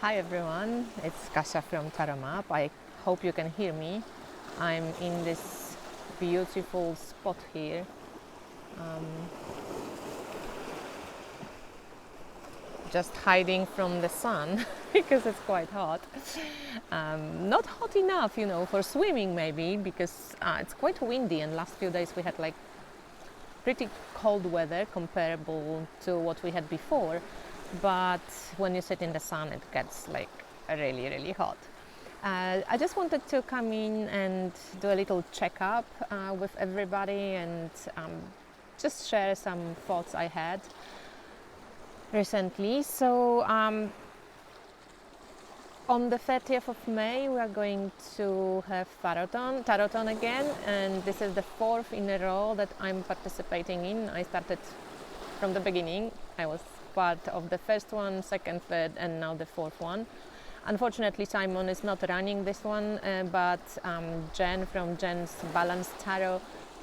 Hi everyone, it's Kasia from Tarot Map. I hope you can hear me. I'm in this beautiful spot here. Just hiding from the sun because it's quite hot. Not hot enough, for swimming maybe, because it's quite windy, and last few days we had like pretty cold weather comparable to what we had before. But when you sit in the sun, it gets like really, really hot. I just wanted to come in and do a little checkup with everybody and just share some thoughts I had recently. So on the 30th of May, we are going to have Tarot-on again, and this is the fourth in a row that I'm participating in. I started from the beginning. I was part of the first one, second, third, and now the fourth one. Unfortunately, Simon is not running this one, but Jen from Jen's Balanced Tarot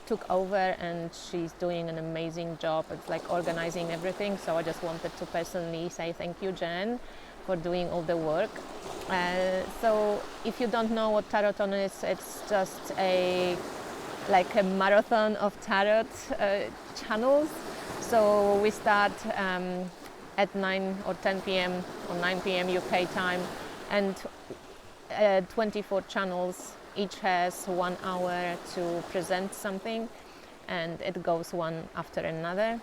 took over, and she's doing an amazing job. It's like organizing everything. So I just wanted to personally say thank you, Jen, for doing all the work. So if you don't know what Tarot-on is, it's just like a marathon of tarot channels. So we start at 9 or 10 p.m. or 9 p.m. UK time, and 24 channels. Each has 1 hour to present something, and it goes one after another.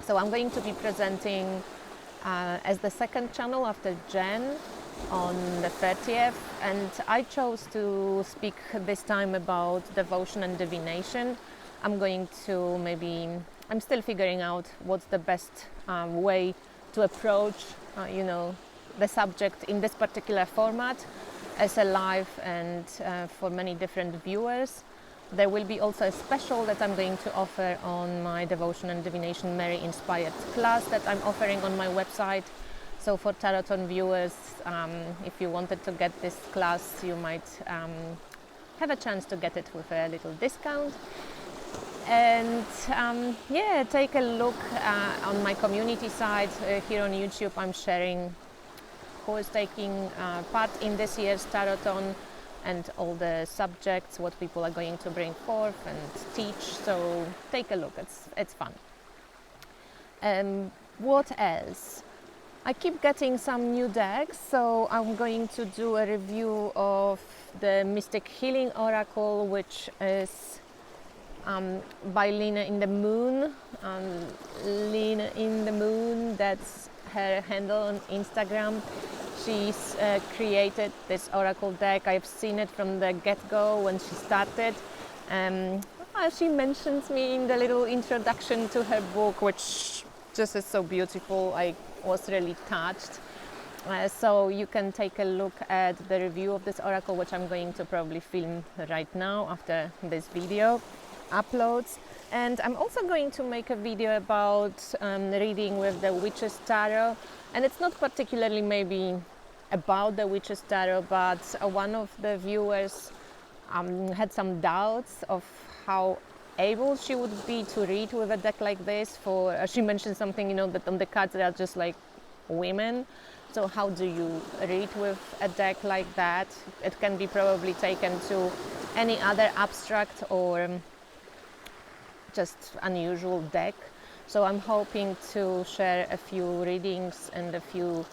So I'm going to be presenting as the second channel after Jen on the 30th, and I chose to speak this time about devotion and divination. I'm still figuring out what's the best way to approach the subject in this particular format as a live and for many different viewers. There will be also a special that I'm going to offer on my Devotion and Divination Mary inspired class that I'm offering on my website. So for Tarot-on viewers, if you wanted to get this class, you might have a chance to get it with a little discount. And take a look on my community side here on YouTube. I'm sharing who is taking part in this year's Tarot-on and all the subjects, what people are going to bring forth and teach. So take a look, it's fun. What else? I keep getting some new decks, so I'm going to do a review of the Mystic Healing Oracle, which is by Lena in the Moon. Lena in the Moon, that's her handle on Instagram. She's created this oracle deck. I've seen it from the get-go when she started. She mentions me in the little introduction to her book, which just is so beautiful. I was really touched. So you can take a look at the review of this oracle, which I'm going to probably film right now after this video uploads. And I'm also going to make a video about reading with the Witch's Tarot, and it's not particularly maybe about the Witch's Tarot, but one of the viewers had some doubts of how able she would be to read with a deck like this. She mentioned something, that on the cards they are just like women. So how do you read with a deck like that? It can be probably taken to any other abstract or just unusual deck. So I'm hoping to share a few readings and a few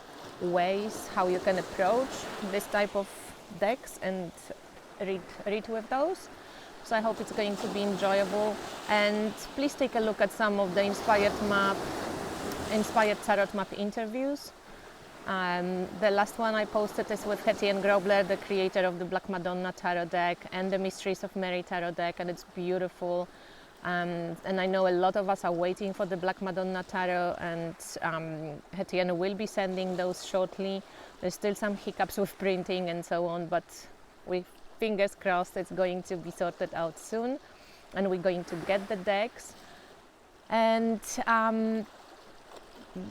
ways how you can approach this type of decks and read with those. So I hope it's going to be enjoyable, and please take a look at some of the inspired Tarot Map interviews. The last one I posted is with Hetty Grobler, the creator of the Black Madonna Tarot deck and the Mysteries of Mary Tarot deck, and it's beautiful. And I know a lot of us are waiting for the Black Madonna Tarot, and Hetty will be sending those shortly. There's still some hiccups with printing and so on, but with fingers crossed it's going to be sorted out soon, and we're going to get the decks. And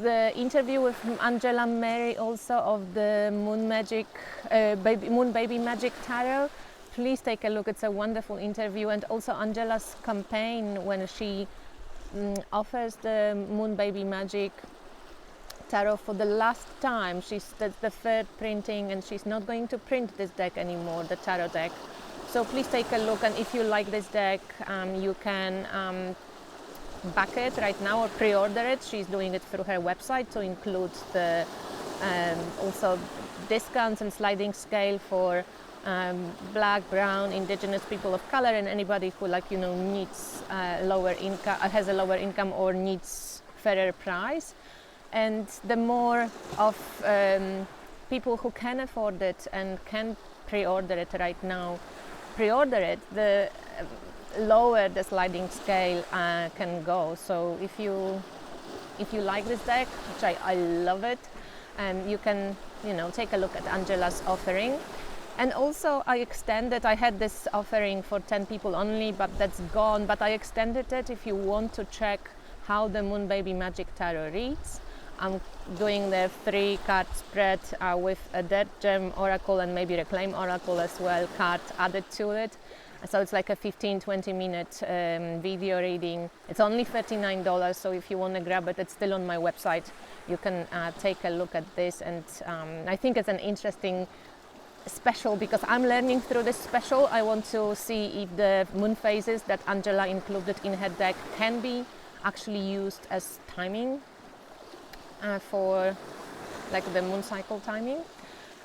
the interview with Angela Mary also of the Moon Baby Magick Tarot, please take a look. It's a wonderful interview. And also Angela's campaign when she offers the Moon Baby Magick tarot for the last time. That's the third printing, and she's not going to print this deck anymore, the tarot deck. So please take a look, and if you like this deck, you can back it right now or pre-order it. She's doing it through her website to include the also discounts and sliding scale for Black, brown, indigenous people of color, and anybody who needs lower income, has a lower income, or needs fairer price. And the more of people who can afford it and can pre-order it right now, pre-order it, the lower the sliding scale can go. So if you like this deck, which I love it, you can take a look at Angela's offering. And also I had this offering for 10 people only, but that's gone. But I extended it if you want to check how the Moon Baby Magic Tarot reads. I'm doing the 3-card spread with a Dead Gem Oracle and maybe Reclaim Oracle as well, card added to it. So it's like a 15-20 minute video reading. It's only $39, so if you want to grab it, it's still on my website. You can take a look at this, and I think it's an interesting special because I'm learning through this special. I want to see if the moon phases that Angela included in her deck can be actually used as timing for the moon cycle timing.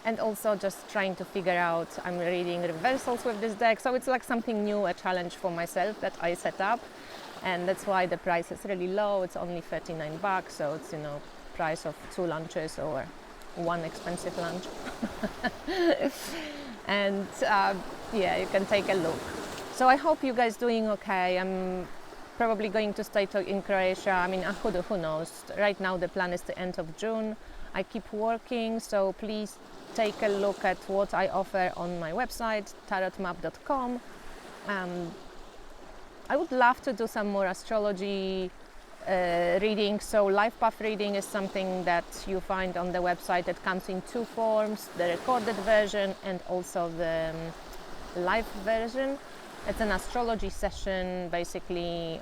And also just trying to figure out, I'm reading reversals with this deck, so it's like something new, a challenge for myself that I set up, and that's why the price is really low. It's only $39, so it's price of 2 lunches or 1 expensive lunch. And yeah, you can take a look. So I hope you guys doing okay. I'm probably going to stay in Croatia. I mean, who knows? Right now the plan is the end of June. I keep working, so please take a look at what I offer on my website, tarotmap.com. I would love to do some more astrology reading. So life path reading is something that you find on the website. It comes in 2 forms, the recorded version and also the live version. It's an astrology session, basically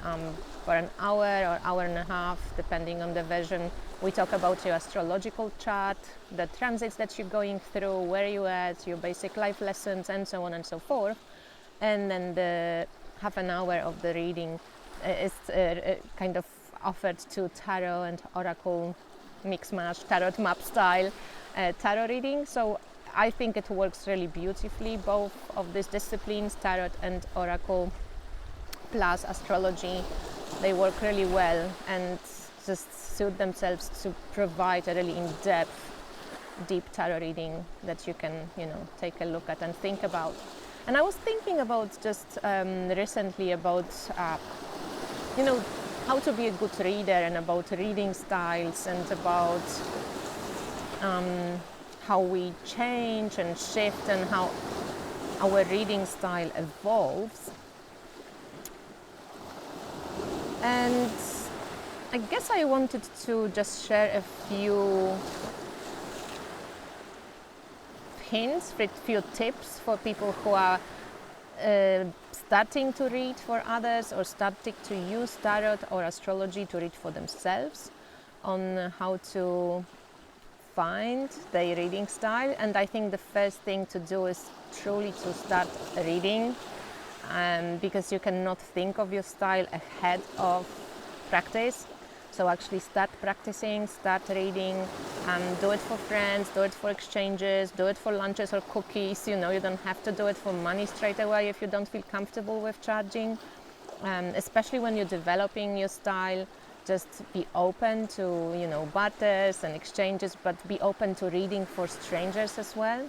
for an hour or hour and a half, depending on the version. We talk about your astrological chart, the transits that you're going through, where you're at, your basic life lessons, and so on and so forth. And then the half an hour of the reading is kind of offered to tarot and oracle mix-mash, tarot map style tarot reading. So I think it works really beautifully, both of these disciplines, tarot and oracle plus astrology. They work really well and just suit themselves to provide a really in-depth, deep tarot reading that you can, take a look at and think about. And I was thinking about just recently about, how to be a good reader, and about reading styles, and about how we change and shift, and how our reading style evolves. And I guess I wanted to just share a few hints, a few tips for people who are starting to read for others, or starting to use tarot or astrology to read for themselves, on how to find their reading style. And I think the first thing to do is truly to start reading, because you cannot think of your style ahead of practice. So actually start practicing, start reading, do it for friends, do it for exchanges, do it for lunches or cookies. You don't have to do it for money straight away if you don't feel comfortable with charging. Especially when you're developing your style, just be open to, barters and exchanges, but be open to reading for strangers as well.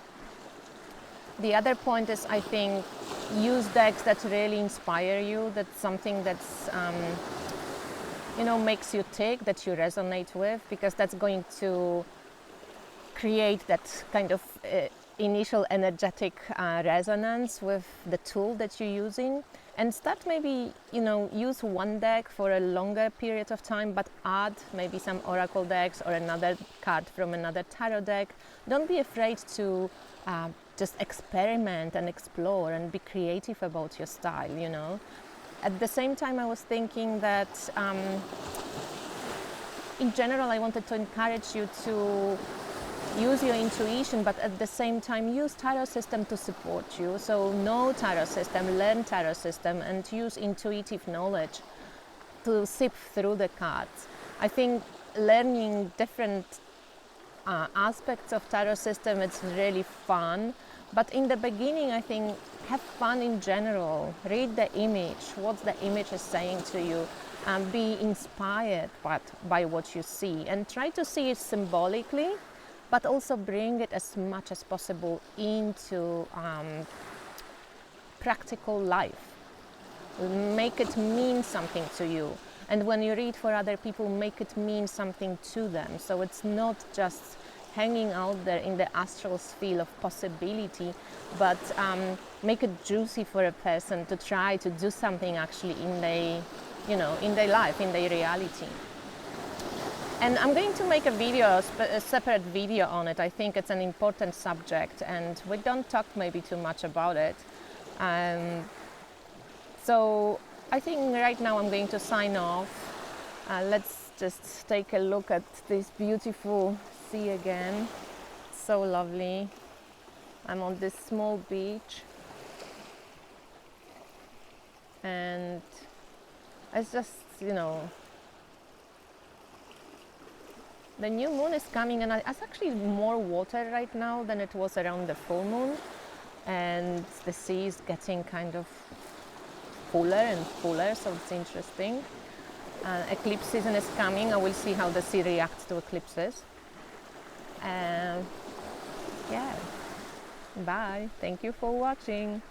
The other point is, I think, use decks that really inspire you, that's something that's makes you tick, that you resonate with, because that's going to create that kind of initial energetic resonance with the tool that you're using. And start maybe, use one deck for a longer period of time, but add maybe some oracle decks or another card from another tarot deck. Don't be afraid to just experiment and explore and be creative about your style, At the same time, I was thinking that in general, I wanted to encourage you to use your intuition, but at the same time use tarot system to support you. So know tarot system, learn tarot system, and use intuitive knowledge to sift through the cards. I think learning different aspects of tarot system, it's really fun. But in the beginning, I think have fun in general. Read the image, what the image is saying to you, and be inspired by what you see, and try to see it symbolically, but also bring it as much as possible into practical life. Make it mean something to you. And when you read for other people, make it mean something to them. So it's not just hanging out there in the astral sphere of possibility, but make it juicy for a person to try to do something actually in their life, in their reality. And I'm going to make a separate video on it. I think it's an important subject and we don't talk maybe too much about it. So I think right now I'm going to sign off. Let's just take a look at this beautiful sea again. So lovely. I'm on this small beach. And it's just, the new moon is coming, and it's actually more water right now than it was around the full moon, and the sea is getting kind of fuller and fuller, so it's interesting. Eclipse season is coming. I will see how the sea reacts to eclipses. Yeah, bye. Thank you for watching.